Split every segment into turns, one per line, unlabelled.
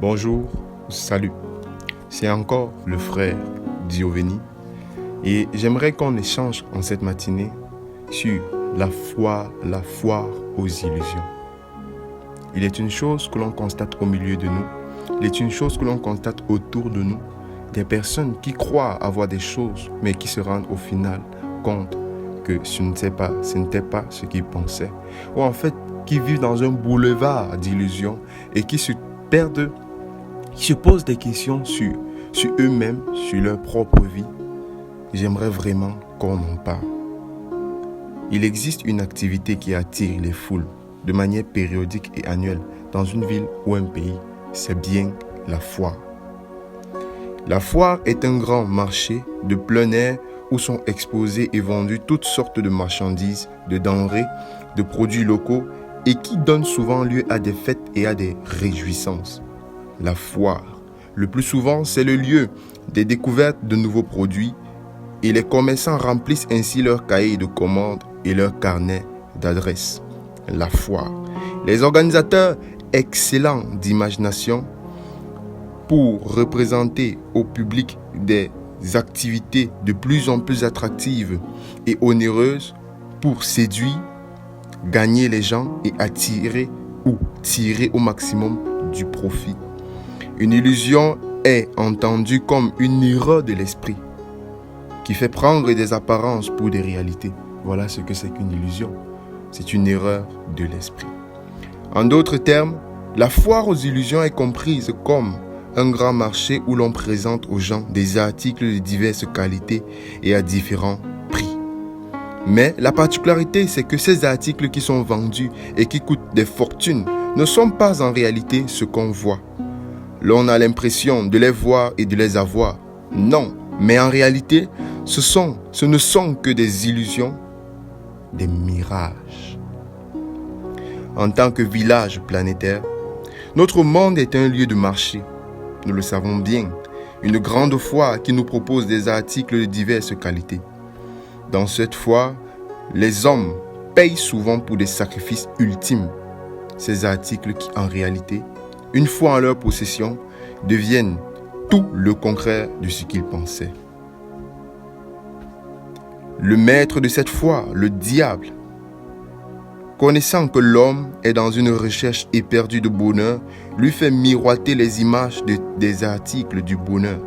Bonjour, salut. C'est encore le frère Dioveni et j'aimerais qu'on échange en cette matinée sur la foire aux illusions. Il est une chose que l'on constate au milieu de nous, il est une chose que l'on constate autour de nous, des personnes qui croient avoir des choses mais qui se rendent au final compte que ce n'était pas ce qu'ils pensaient, ou en fait qui vivent dans un boulevard d'illusions et qui se perdent, qui se posent des questions sur eux-mêmes, sur leur propre vie. J'aimerais vraiment qu'on en parle. Il existe une activité qui attire les foules de manière périodique et annuelle dans une ville ou un pays, c'est bien la foire. La foire est un grand marché de plein air où sont exposées et vendues toutes sortes de marchandises, de denrées, de produits locaux et qui donne souvent lieu à des fêtes et à des réjouissances. La foire, le plus souvent, c'est le lieu des découvertes de nouveaux produits et les commerçants remplissent ainsi leurs cahiers de commandes et leurs carnets d'adresses. La foire. Les organisateurs excellents d'imagination pour représenter au public des activités de plus en plus attractives et onéreuses pour séduire, gagner les gens et attirer ou tirer au maximum du profit. Une illusion est entendue comme une erreur de l'esprit qui fait prendre des apparences pour des réalités. Voilà ce que c'est qu'une illusion. C'est une erreur de l'esprit. En d'autres termes, la foire aux illusions est comprise comme un grand marché où l'on présente aux gens des articles de diverses qualités et à différents prix. Mais la particularité, c'est que ces articles qui sont vendus et qui coûtent des fortunes ne sont pas en réalité ce qu'on voit. L'on a l'impression de les voir et de les avoir. Non, mais en réalité, ce ne sont que des illusions, des mirages. En tant que village planétaire, notre monde est un lieu de marché. Nous le savons bien, une grande foire qui nous propose des articles de diverses qualités. Dans cette foire, les hommes payent souvent pour des sacrifices ultimes. Ces articles qui, en réalité, une fois en leur possession, deviennent tout le contraire de ce qu'ils pensaient. Le maître de cette foire, le diable, connaissant que l'homme est dans une recherche éperdue de bonheur, lui fait miroiter les images des articles du bonheur,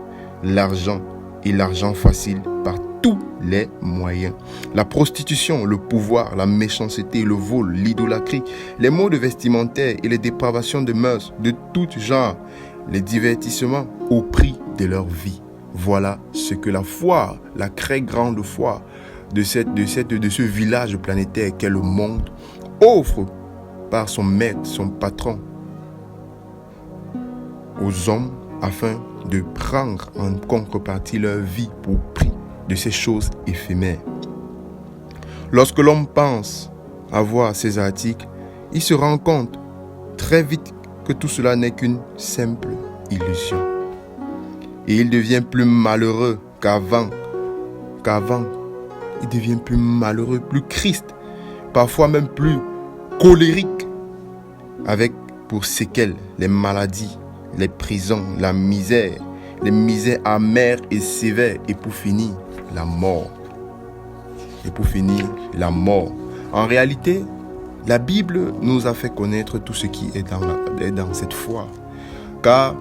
l'argent et l'argent facile par tous les moyens. La prostitution, le pouvoir, la méchanceté, le vol, l'idolâtrie, les modes vestimentaires et les dépravations de mœurs de tout genre, les divertissements au prix de leur vie. Voilà ce que la foire, la très grande foire de ce village planétaire qu'est le monde, offre par son maître, son patron, aux hommes afin de prendre en contrepartie leur vie pour prix de ces choses éphémères. Lorsque l'homme pense avoir ces articles, il se rend compte très vite que tout cela n'est qu'une simple illusion. Et il devient plus malheureux qu'avant. Il devient plus malheureux, plus triste, parfois même plus colérique, avec pour séquelles les maladies, les prisons, la misère, les misères amères et sévères, et pour finir, la mort. En réalité, la Bible nous a fait connaître tout ce qui est dans cette foire. Car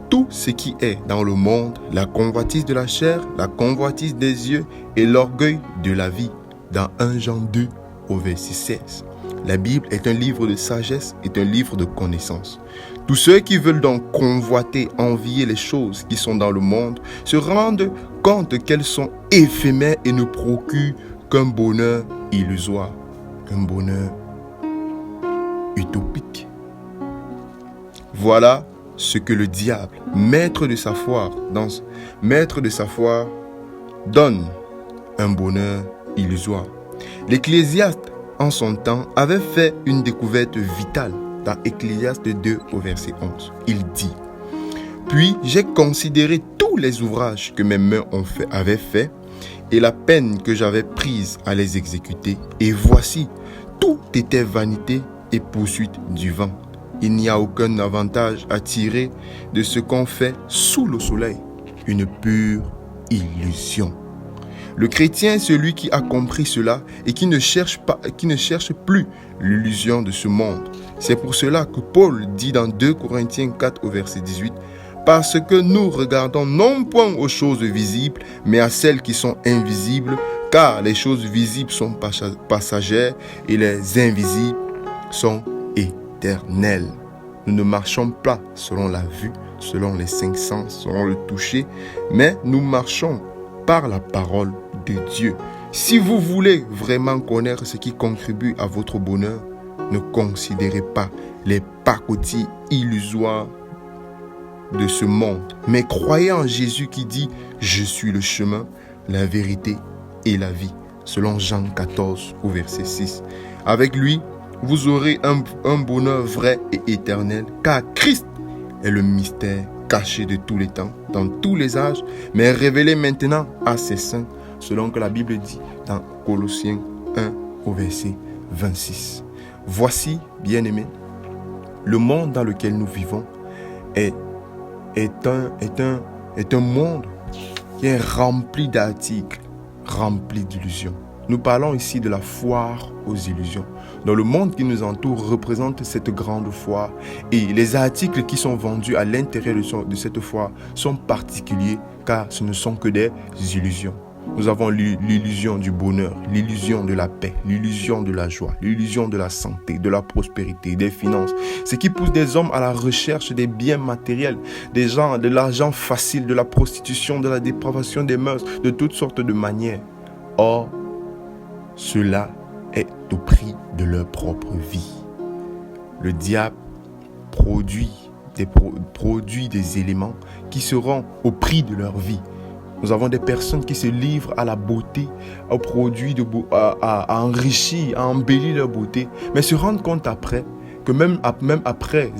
tout ce qui est dans le monde, la convoitise de la chair, la convoitise des yeux et l'orgueil de la vie, dans 1 Jean 2 au verset 16. La Bible est un livre de sagesse, est un livre de connaissance. Tous ceux qui veulent donc convoiter, envier les choses qui sont dans le monde, se rendent compte qu'elles sont éphémères et ne procurent qu'un bonheur illusoire, un bonheur utopique. Voilà ce que le diable, maître de sa foire, donne un bonheur illusoire. L'Ecclésiaste, en son temps, avait fait une découverte vitale dans Ecclésiaste 2 au verset 11. Il dit: « Puis j'ai considéré tous les ouvrages que mes mains avaient faits et la peine que j'avais prise à les exécuter, et voici, tout était vanité et poursuite du vent. Il n'y a aucun avantage à tirer de ce qu'on fait sous le soleil. Une pure illusion. Le chrétien est celui qui a compris cela et qui ne cherche plus l'illusion de ce monde. C'est pour cela que Paul dit dans 2 Corinthiens 4 au verset 18, « Parce que nous regardons non point aux choses visibles, mais à celles qui sont invisibles, car les choses visibles sont passagères et les invisibles sont éternelles. » Nous ne marchons pas selon la vue, selon les 5 sens, selon le toucher, mais nous marchons par la parole de Dieu. Si vous voulez vraiment connaître ce qui contribue à votre bonheur, ne considérez pas les pacotilles illusoires de ce monde, mais croyez en Jésus qui dit « Je suis le chemin, la vérité et la vie », selon Jean 14 au verset 6. Avec lui, vous aurez un bonheur vrai et éternel, car Christ est le mystère caché de tous les temps, dans tous les âges, mais révélé maintenant à ses saints, selon que la Bible dit dans Colossiens 1 au verset 26. Voici, bien-aimés, le monde dans lequel nous vivons est un monde qui est rempli d'articles, rempli d'illusions. Nous parlons ici de la foire aux illusions. Dans le monde qui nous entoure représente cette grande foire et les articles qui sont vendus à l'intérieur de cette foire sont particuliers car ce ne sont que des illusions. Nous avons l'illusion du bonheur, l'illusion de la paix, l'illusion de la joie, l'illusion de la santé, de la prospérité, des finances. Ce qui pousse des hommes à la recherche des biens matériels, de l'argent facile, de la prostitution, de la dépravation des mœurs, de toutes sortes de manières. Or, cela est au prix de leur propre vie. Le diable produit des éléments qui seront au prix de leur vie. Nous avons des personnes qui se livrent à la beauté, aux produits, à enrichir, à embellir leur beauté, mais se rendent compte après que même après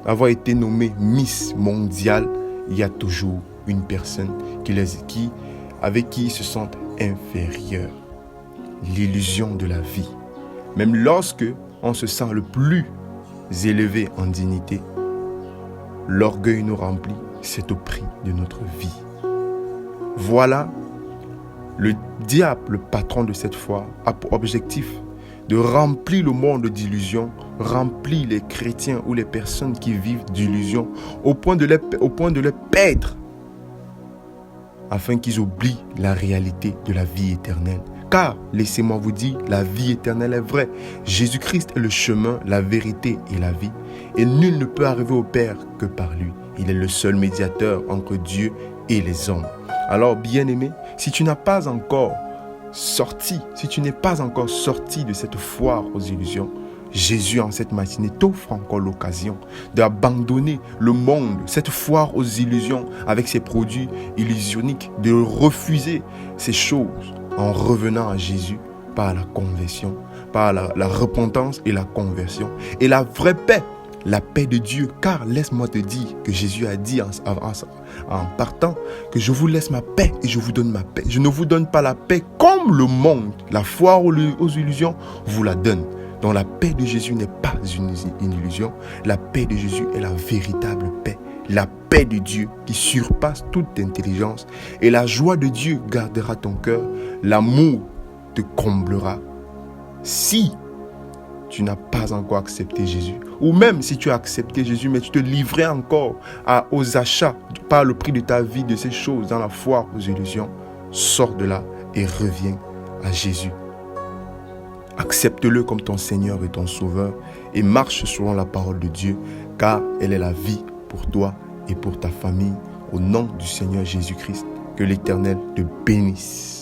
avoir été nommée Miss Mondiale, il y a toujours une personne avec qui ils se sentent inférieurs. L'illusion de la vie. Même lorsque on se sent le plus élevé en dignité, l'orgueil nous remplit, c'est au prix de notre vie. Voilà, le diable, le patron de cette foire, a pour objectif de remplir le monde d'illusions, remplir les chrétiens ou les personnes qui vivent d'illusions au point de les perdre afin qu'ils oublient la réalité de la vie éternelle. Car, laissez-moi vous dire, la vie éternelle est vraie. Jésus-Christ est le chemin, la vérité et la vie. Et nul ne peut arriver au Père que par lui. Il est le seul médiateur entre Dieu et les hommes. Alors, bien-aimé, si tu n'es pas encore sorti de cette foire aux illusions, Jésus, en cette matinée, t'offre encore l'occasion d'abandonner le monde, cette foire aux illusions avec ses produits illusioniques, de refuser ces choses en revenant à Jésus par la conversion, par la repentance et la conversion. Et la vraie paix, la paix de Dieu, car laisse-moi te dire que Jésus a dit en partant que je vous laisse ma paix et je vous donne ma paix. Je ne vous donne pas la paix comme le monde, la foire aux illusions vous la donne. Donc la paix de Jésus n'est pas une illusion. La paix de Jésus est la véritable paix. La paix de Dieu qui surpasse toute intelligence. Et la joie de Dieu gardera ton cœur. L'amour te comblera. Si tu n'as pas encore accepté Jésus, ou même si tu as accepté Jésus, mais tu te livrais encore aux achats par le prix de ta vie de ces choses dans la foire aux illusions, sors de là et reviens à Jésus. Accepte-le comme ton Seigneur et ton Sauveur et marche selon la parole de Dieu, car elle est la vie pour toi et pour ta famille. Au nom du Seigneur Jésus-Christ, que l'Éternel te bénisse.